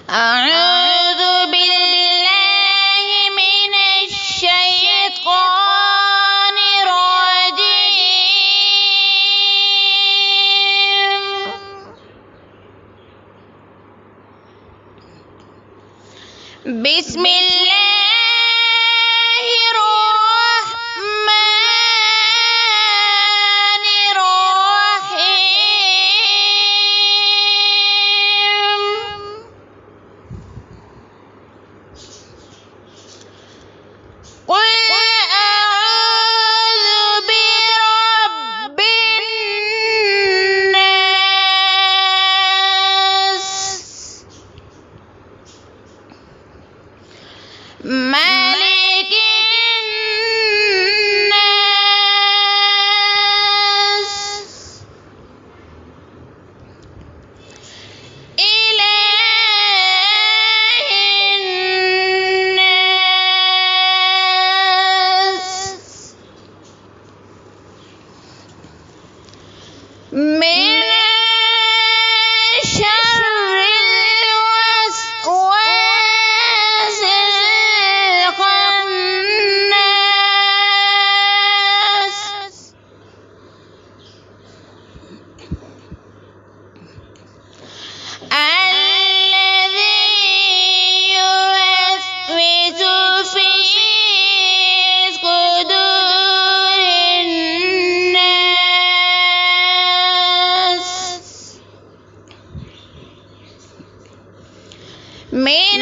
أعوذ بالله من الشيطان الرجيم. بسم الله الرحمن الرحيم. قل أعوذ برب الناس ملك الناس إله الناس من شر الوسواس الخناس الذي يوسوس في صدور الناس من